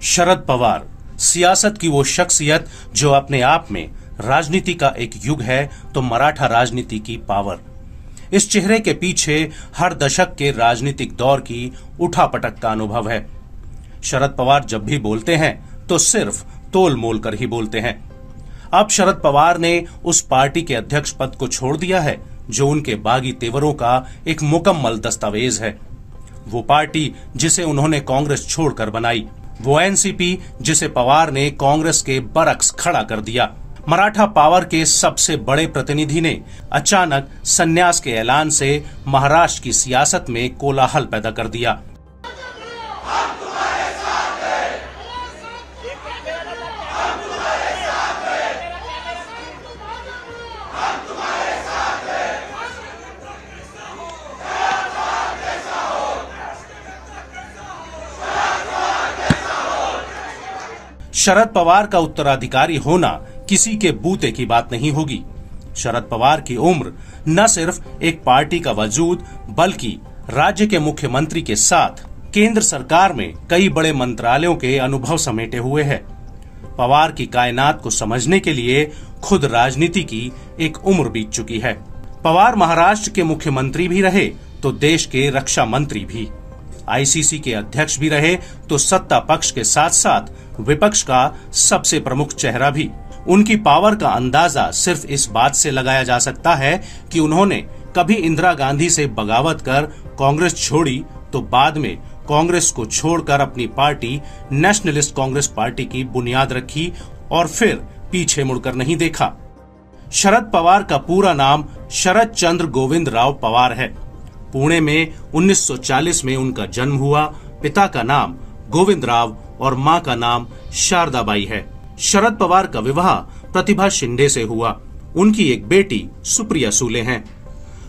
शरद पवार सियासत की वो शख्सियत जो अपने आप में राजनीति का एक युग है तो मराठा राजनीति की पावर। इस चेहरे के पीछे हर दशक के राजनीतिक दौर की उठापटक का अनुभव है। शरद पवार जब भी बोलते हैं तो सिर्फ तोल मोल कर ही बोलते हैं। अब शरद पवार ने उस पार्टी के अध्यक्ष पद को छोड़ दिया है जो उनके बागी तेवरों का एक मुकम्मल दस्तावेज है। वो पार्टी जिसे उन्होंने कांग्रेस छोड़कर बनाई, वो एनसीपी जिसे पवार ने कांग्रेस के बरक्स खड़ा कर दिया। मराठा पावर के सबसे बड़े प्रतिनिधि ने अचानक संन्यास के ऐलान से महाराष्ट्र की सियासत में कोलाहल पैदा कर दिया। शरद पवार का उत्तराधिकारी होना किसी के बूते की बात नहीं होगी। शरद पवार की उम्र न सिर्फ एक पार्टी का वजूद बल्कि राज्य के मुख्यमंत्री के साथ केंद्र सरकार में कई बड़े मंत्रालयों के अनुभव समेटे हुए है। पवार की कायनात को समझने के लिए खुद राजनीति की एक उम्र बीत चुकी है। पवार महाराष्ट्र के मुख्यमंत्री भी रहे तो देश के रक्षा मंत्री भी, आईसीसी के अध्यक्ष भी रहे तो सत्ता पक्ष के साथ साथ विपक्ष का सबसे प्रमुख चेहरा भी। उनकी पावर का अंदाजा सिर्फ इस बात से लगाया जा सकता है कि उन्होंने कभी इंदिरा गांधी से बगावत कर कांग्रेस छोड़ी तो बाद में कांग्रेस को छोड़कर अपनी पार्टी नेशनलिस्ट कांग्रेस पार्टी की बुनियाद रखी और फिर पीछे मुड़कर नहीं देखा। शरद पवार का पूरा नाम शरद चंद्र गोविंद राव पवार है। पुणे में 1940 में उनका जन्म हुआ। पिता का नाम गोविंद राव और मां का नाम शारदाबाई है। शरद पवार का विवाह प्रतिभा शिंदे से हुआ। उनकी एक बेटी सुप्रिया सूले हैं।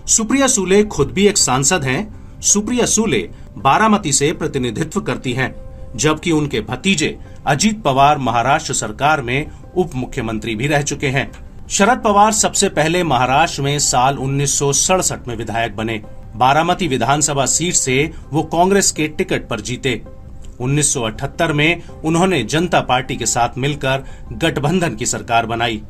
सुप्रिया सूले खुद भी एक सांसद हैं। सुप्रिया सूले बारामती से प्रतिनिधित्व करती हैं, जबकि उनके भतीजे अजीत पवार महाराष्ट्र सरकार में उप मुख्यमंत्री भी रह चुके हैं। शरद पवार सबसे पहले महाराष्ट्र में साल 1967 में विधायक बने। बारामती विधानसभा सीट से वो कांग्रेस के टिकट पर जीते। 1978 में उन्होंने जनता पार्टी के साथ मिलकर गठबंधन की सरकार बनाई।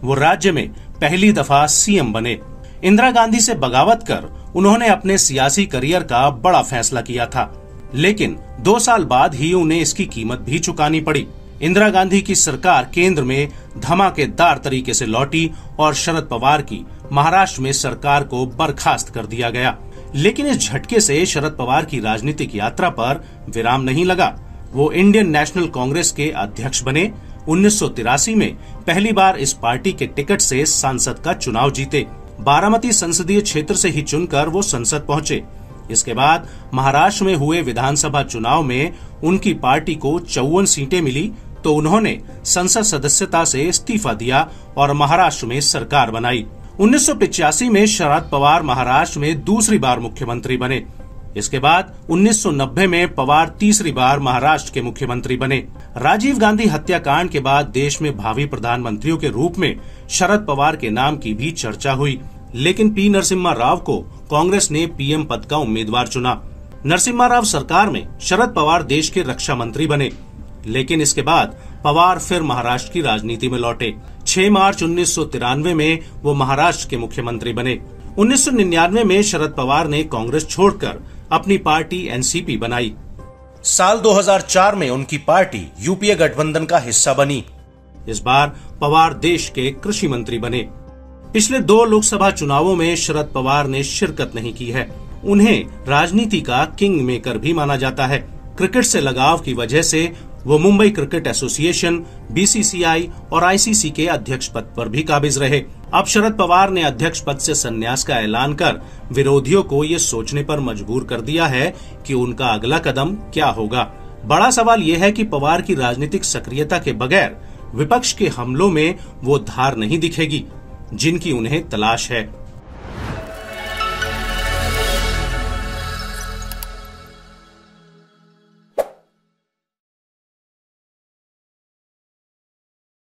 वो राज्य में पहली दफा सीएम बने। इंदिरा गांधी से बगावत कर उन्होंने अपने सियासी करियर का बड़ा फैसला किया था, लेकिन 2 साल बाद ही उन्हें इसकी कीमत भी चुकानी पड़ी। इंदिरा गांधी की सरकार केंद्र में धमाकेदार तरीके से लौटी और शरद पवार की महाराष्ट्र में सरकार को बर्खास्त कर दिया गया। लेकिन इस झटके से शरद पवार की राजनीतिक यात्रा पर विराम नहीं लगा। वो इंडियन नेशनल कांग्रेस के अध्यक्ष बने। 1983 में पहली बार इस पार्टी के टिकट से सांसद का चुनाव जीते। बारामती संसदीय क्षेत्र से ही चुनकर वो संसद पहुंचे। इसके बाद महाराष्ट्र में हुए विधानसभा चुनाव में उनकी पार्टी को 54 सीटें मिली तो उन्होंने संसद सदस्यता से इस्तीफा दिया और महाराष्ट्र में सरकार बनाई। 1985 में शरद पवार महाराष्ट्र में दूसरी बार मुख्यमंत्री बने। इसके बाद 1990 में पवार तीसरी बार महाराष्ट्र के मुख्यमंत्री बने। राजीव गांधी हत्याकांड के बाद देश में भावी प्रधानमंत्रियों के रूप में शरद पवार के नाम की भी चर्चा हुई, लेकिन पी नरसिम्हा राव को कांग्रेस ने पीएम पद का उम्मीदवार चुना। नरसिम्हा राव सरकार में शरद पवार देश के रक्षा मंत्री बने, लेकिन इसके बाद पवार फिर महाराष्ट्र की राजनीति में लौटे। 6 मार्च 1993 में वो महाराष्ट्र के मुख्यमंत्री बने। 1999 में शरद पवार ने कांग्रेस छोड़कर अपनी पार्टी एनसीपी बनाई। साल 2004 में उनकी पार्टी यूपीए गठबंधन का हिस्सा बनी। इस बार पवार देश के कृषि मंत्री बने। पिछले 2 लोकसभा चुनावों में शरद पवार ने शिरकत नहीं की है। उन्हें राजनीति का किंग मेकर भी माना जाता है। क्रिकेट से लगाव की वजह से वो मुंबई क्रिकेट एसोसिएशन, बीसीसीआई और आईसीसी के अध्यक्ष पद पर भी काबिज रहे। अब शरद पवार ने अध्यक्ष पद से संन्यास का ऐलान कर विरोधियों को ये सोचने पर मजबूर कर दिया है कि उनका अगला कदम क्या होगा। बड़ा सवाल ये है कि पवार की राजनीतिक सक्रियता के बगैर विपक्ष के हमलों में वो धार नहीं दिखेगी जिनकी उन्हें तलाश है।